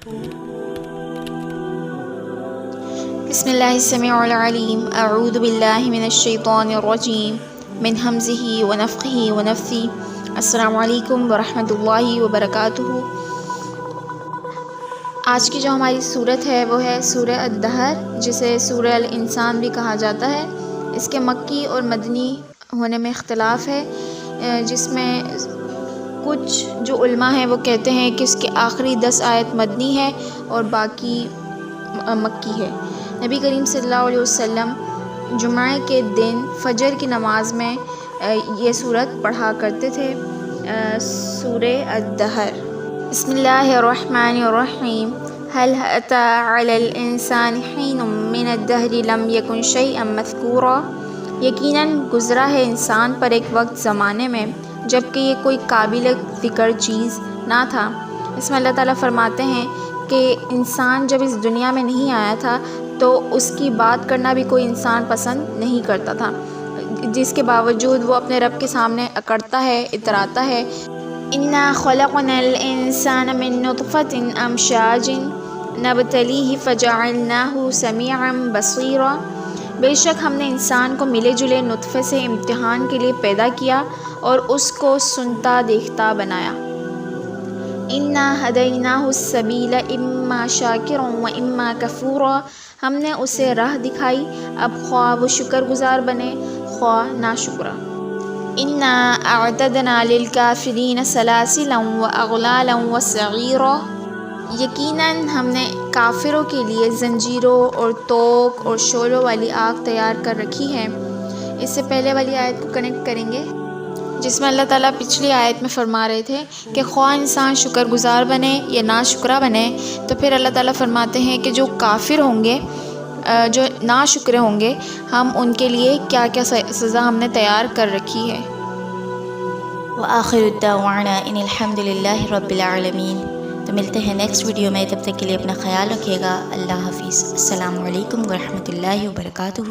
بسم اللہ السمیع العلیم اعوذ باللہ من الشیطان الرجیم من ہمزہ ونفخہ ونفثہ السلام علیکم ورحمۃ اللہ وبرکاتہ۔ آج کی جو ہماری صورت ہے وہ ہے سورہ الدہر، جسے سورہ الانسان بھی کہا جاتا ہے۔ اس کے مکی اور مدنی ہونے میں اختلاف ہے، جس میں کچھ جو علماء ہیں وہ کہتے ہیں کہ اس کے آخری 10 آیت مدنی ہے اور باقی مکی ہے۔ نبی کریم صلی اللہ علیہ وسلم جمعہ کے دن فجر کی نماز میں یہ سورت پڑھا کرتے تھے، سورہ الدہر۔ بسم اللہ الرحمن الرحیم۔ هل أتى على الإنسان حين من الدهر لم يكن شيئا مذكورا۔ یقیناً گزرا ہے انسان پر ایک وقت زمانے میں جب کہ یہ کوئی قابل ذکر چیز نہ تھا۔ اس میں اللہ تعالیٰ فرماتے ہیں کہ انسان جب اس دنیا میں نہیں آیا تھا تو اس کی بات کرنا بھی کوئی انسان پسند نہیں کرتا تھا، جس کے باوجود وہ اپنے رب کے سامنے اکڑتا ہے، اتراتا ہے۔ اِنَّا خَلَقْنَا الْإِنسَانَ مِن نُطْفَةٍ أَمْشَاجٍ نَبْتَلِيهِ فَجَعَلْنَاهُ سَمِيعًا بَصِيرًا۔ بے شک ہم نے انسان کو ملے جلے نطفے سے امتحان کے لیے پیدا کیا اور اس کو سنتا دیکھتا بنایا۔ اِنَّا هَدَيْنَاهُ السَّبِيلَ إِمَّا شَاكِرًا وَإِمَّا كَفُورًا۔ ہم نے اسے راہ دکھائی، اب خواہ وہ شکر گزار بنے خواہ ناشکرا۔ اِنَّا أَعْتَدْنَا لِلْكَافِرِينَ سَلَاسِلًا وَأَغْلَالًا وَسَعِيرًا۔ یقیناً ہم نے کافروں کے لیے زنجیروں اور توق اور شعلوں والی آگ تیار کر رکھی ہے۔ اس سے پہلے والی آیت کو کنیکٹ کریں گے، جس میں اللہ تعالیٰ پچھلی آیت میں فرما رہے تھے کہ خواہ انسان شکر گزار بنے یا ناشکرا بنے، تو پھر اللہ تعالیٰ فرماتے ہیں کہ جو کافر ہوں گے، جو ناشکرے ہوں گے، ہم ان کے لیے کیا کیا سزا ہم نے تیار کر رکھی ہے۔ وآخر الدعوانا ان الحمد للہ رب العالمین۔ تو ملتے ہیں نیکسٹ ویڈیو میں، تب تک کے لیے اپنا خیال رکھیے گا۔ اللہ حافظ۔ السلام علیکم ورحمۃ اللہ وبرکاتہ۔